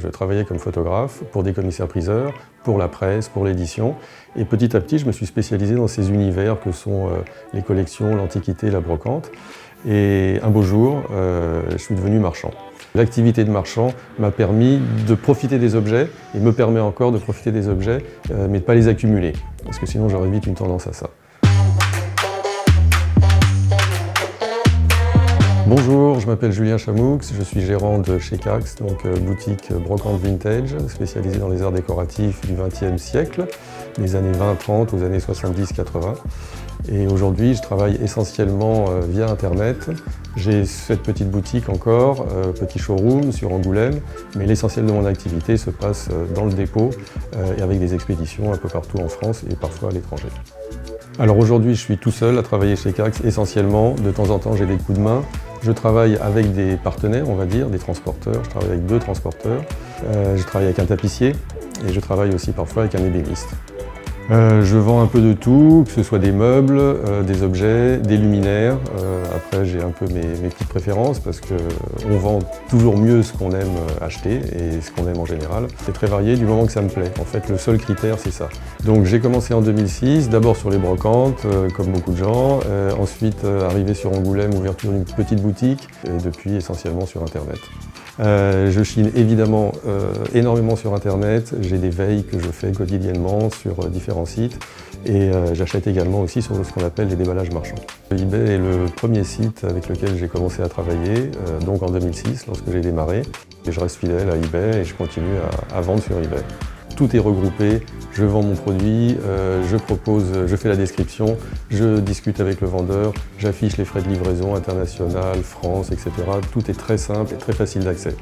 Je travaillais comme photographe pour des commissaires-priseurs, pour la presse, pour l'édition. Et petit à petit, je me suis spécialisé dans ces univers que sont les collections, l'antiquité, la brocante. Et un beau jour, je suis devenu marchand. L'activité de marchand m'a permis de profiter des objets, et me permet encore de profiter des objets, mais de ne pas les accumuler, parce que sinon j'aurais vite une tendance à ça. Bonjour, je m'appelle Julien Chamoux, je suis gérant de chez Cax, donc boutique brocante vintage, spécialisée dans les arts décoratifs du XXe siècle, des années 20-30 aux années 70-80. Et aujourd'hui, je travaille essentiellement via Internet. J'ai cette petite boutique encore, petit showroom sur Angoulême, mais l'essentiel de mon activité se passe dans le dépôt et avec des expéditions un peu partout en France et parfois à l'étranger. Alors aujourd'hui, je suis tout seul à travailler chez Cax essentiellement. De temps en temps, j'ai des coups de main. Je travaille avec des partenaires, on va dire, des transporteurs. Je travaille avec 2 transporteurs. Je travaille avec un tapissier et je travaille aussi parfois avec un ébéniste. Je vends un peu de tout, que ce soit des meubles, des objets, des luminaires. Après, j'ai un peu mes petites préférences parce qu'on vend toujours mieux ce qu'on aime acheter et ce qu'on aime en général. C'est très varié du moment que ça me plaît. En fait, le seul critère, c'est ça. Donc j'ai commencé en 2006, d'abord sur les brocantes, comme beaucoup de gens. Ensuite, arrivé sur Angoulême, ouverture d'une petite boutique et depuis essentiellement sur Internet. Je chine évidemment énormément sur Internet, j'ai des veilles que je fais quotidiennement sur différents sites et j'achète également aussi sur ce qu'on appelle les déballages marchands. eBay est le premier site avec lequel j'ai commencé à travailler, donc en 2006 lorsque j'ai démarré. Et je reste fidèle à eBay et je continue à vendre sur eBay. Tout est regroupé, je vends mon produit, je fais la description, je discute avec le vendeur, j'affiche les frais de livraison internationale, France, etc. Tout est très simple et très facile d'accès.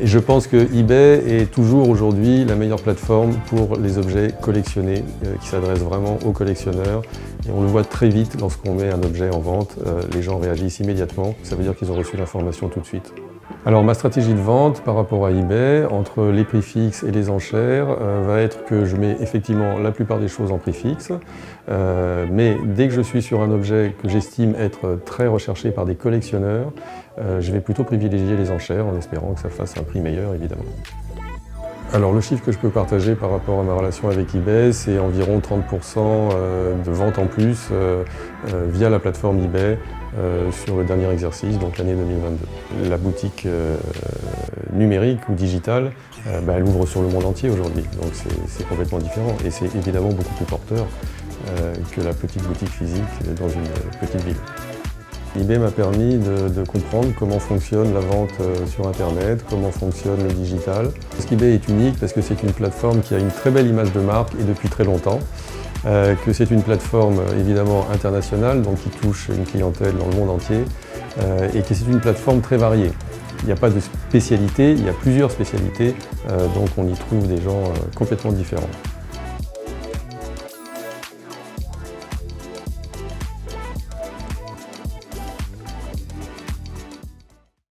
Et je pense que eBay est toujours aujourd'hui la meilleure plateforme pour les objets collectionnés, qui s'adresse vraiment aux collectionneurs. Et on le voit très vite lorsqu'on met un objet en vente, les gens réagissent immédiatement, ça veut dire qu'ils ont reçu l'information tout de suite. Alors ma stratégie de vente par rapport à eBay, entre les prix fixes et les enchères, va être que je mets effectivement la plupart des choses en prix fixe, mais dès que je suis sur un objet que j'estime être très recherché par des collectionneurs, je vais plutôt privilégier les enchères en espérant que ça fasse un prix meilleur évidemment. Alors le chiffre que je peux partager par rapport à ma relation avec eBay, c'est environ 30% de ventes en plus via la plateforme eBay sur le dernier exercice, donc l'année 2022. La boutique numérique ou digitale, elle ouvre sur le monde entier aujourd'hui, donc c'est complètement différent et c'est évidemment beaucoup plus porteur que la petite boutique physique dans une petite ville. eBay m'a permis de comprendre comment fonctionne la vente sur Internet, comment fonctionne le digital. Parce qu'eBay est unique parce que c'est une plateforme qui a une très belle image de marque et depuis très longtemps. Que c'est une plateforme évidemment internationale, donc qui touche une clientèle dans le monde entier, et que c'est une plateforme très variée. Il n'y a pas de spécialité, il y a plusieurs spécialités, donc on y trouve des gens complètement différents.